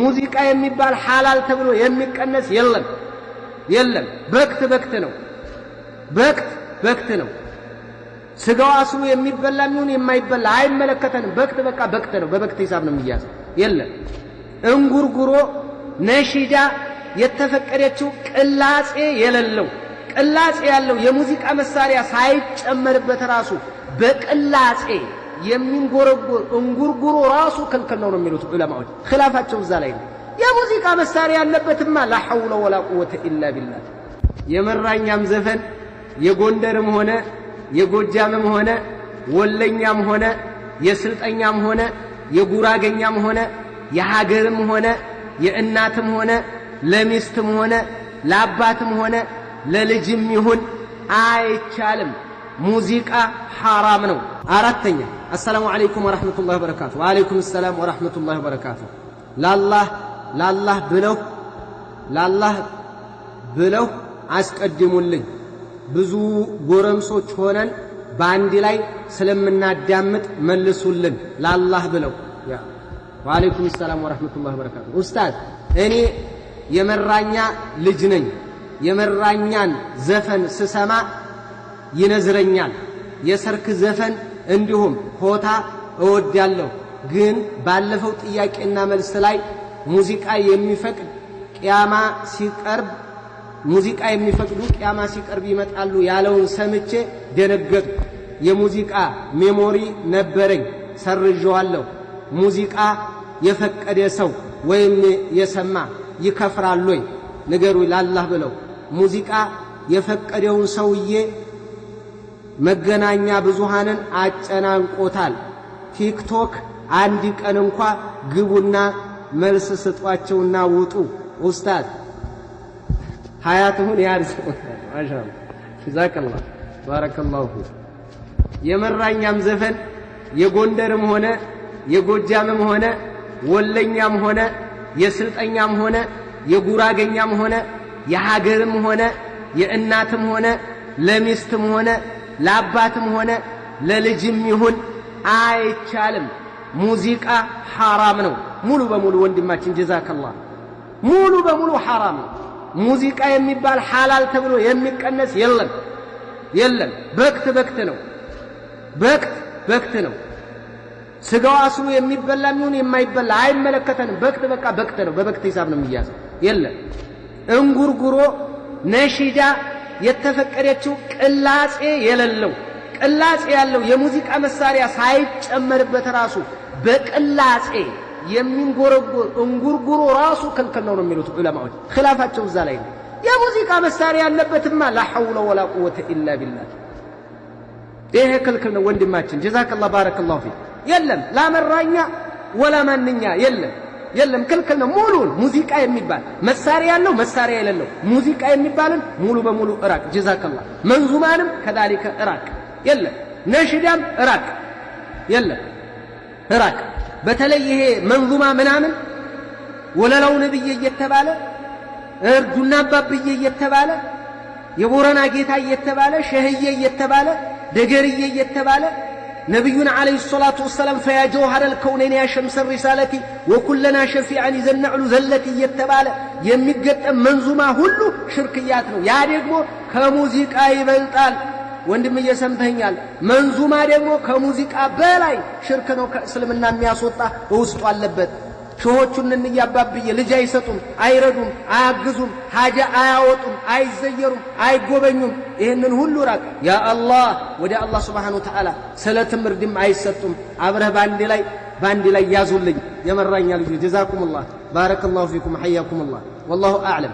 ሙዚቃ የሚባል ሐላል ተብሎ የሚቀነስ የለም በክት ነው በክት ነው ስጋው አስሉ የሚበላም ይሁን የማይበላ አይመለከተንም በክት ነው በበክት ሂሳብ ነው የሚያዘው የለም እንጉርጉሮ ነሺዳ የተፈቀደችው ቅላጼ የሌለው ቅላጼ ያለው የሙዚቃ መሳሪያ ሳይጨመርበት ራሱ በቅላጼ የሚንጎረጎር እንጉርጉሮ ራሱ ክልክል ነው የሚሉት ዑለማዎች ኺላፋቸው እዛ ላይ ነው የሙዚቃ መሳሪያ ያለበትማ ላ ሐውለ ወላ ቁወተ ኢላ ቢላህ የመራኛም ዘፈን የጎንደርም ሆነ የጎጃምም ሆነ ወለኛም ሆነ የስልጠኛም ሆነ የጉራገኛም ሆነ የሀገርም ሆነ የእናትም ሆነ ለሚስትም ሆነ ለአባትም ሆነ ለልጅም ይሁን አይቻልም ሙዚቃ ሐራም ነው አራተኛ السلام عليكم ورحمة الله وبركاته وعليكم السلام ورحمة الله وبركاته ላላህ ብለው አስቀድሙልኝ ብዙ ጎረምሶች ሆነን በአንድ ላይ ስለምናዳምጥ መልሱልን ላላህ ብለው وعليكم السلام ورحمة الله وبركاته ኡስታዝ እኔ የመራኛ ልጅ ነኝ የመራኛን ዘፈን ስሰማ ይነዝረኛል የሰርክ ዘፈን እንዲሁም ሆታ እወዳለሁ ግን ባለፈው ጥያቄና መልስ ላይ ሙዚቃ የሚፈቅዱ ቂያማ ሲቀርብ ይመጣሉ ያለውን ሰምቼ ደነገጥኩ የሙዚቃ ሜሞሪ ነበረኝ ሰርዤዋለሁ ሙዚቃ የፈቀደ ሰው ወይም የሰማ ይከፍራል ወይ ንገሩ ላላህ ብለው ሙዚቃ የፈቀደውን ሰውዬ መገናኛ ብዙሃንን አጨናንቆታል ቲክቶክ አንድ ቀን እንኳን ግቡና መልስ ስጧቸውና ውጡ ኡስታዝ ሀያቱን ያርሱ ማሻአላህ ጀዛከላህ ባረከላሁ ፊክ የመራኛም ዘፈን የጎንደርም ሆነ የጎጃምም ሆነ ወለኛም ሆነ የስልጠኛም ሆነ የጉራገኛም ሆነ የሀገርም ሆነ የእናትም ሆነ ለሚስትም ሆነ ለአባትም ሆነ ለልጅም ይሁን አይቻልም ሙዚቃ ሐራም ነው ሙሉ በሙሉ ወንድማችን ጀዛከላህ ሙሉ በሙሉ ሐራም ነው ሙዚቃ የሚባል ሐላል ተብሎ የሚቀነስ የለም በክት ነው ስጋው አስሉ የሚበላም ይሁን የማይበላ አይመለከተንም በክት ነው በበክት ሂሳብ ነው የሚያዘው የለም እንጉርጉሮ ነሺዳ የተፈቀደችው ቅላጼ የሌለው ቅላጼ ያለው የሙዚቃ መሳሪያ ሳይጨመርበት ራሱ በቅላጼ የሚንጎረጎር እንጉርጉሮ ራሱ ክልክል ነው የሚሉት ዑለማዎች ኺላፋቸው እዛ ላይ ነው የሙዚቃ መሳሪያ ያለበትማ ላ ሐውለ ወላ ቁወተ ኢላ ቢላህ ይሄ ክልክል ነው ወንድማችን ጀዛከላህ ባረከላሁ ፊክ የለም ላመራኛ ወላ ማንኛ የለም ክልክል ነው ሙሉን ሙዚቃ የሚባል መሳሪያ ያለው መሳሪያ የሌለው ሙዚቃ የሚባልን ሙሉ በሙሉ እራቅ ጀዛከላህ መንዙማንም ከዳሊከ እራቅ የለም ነሽዳም እራቅ የለም እራቅ በተለይ ይሄ መንዙማ ምናምን ወለላው ነብይ እየተባለ እርዱና አባብዬ እየተባለ የቦረና ጌታ እየተባለ ሸህዬ እየተባለ ደገርዬ እየተባለ نبينا عليه الصلاة والسلام فيا جوهر الكونين يا شمس الرسالة وكلنا شفيعا يزنعل زلتي يتبالى يمجد منظومة هلو شركياتنا يا ديقمو كموزيك آي بلطال وندم يسمتهنيال منظومة ديقمو كموزيك آبالاي شركنا كأسلمنا مياسوطة ووسطوا اللبت شهوتشن النيابابية لجايستهم አይረዱም አያግዙም ሐጃ አያወጡም አይዘየሩም አይጎበኙም ይሄንን ሁሉ ራቅ ያ አላህ ወደ አላህ Subhanahu Wa Ta'ala ስለትምርድም አይሰጡም አብረህ ባንዲ ላይ ያዙልኝ የመራኛ ልጅ ጀዛኩሙላህ ባረከላሁ ፊኩም ሐያኩሙላህ والله اعلم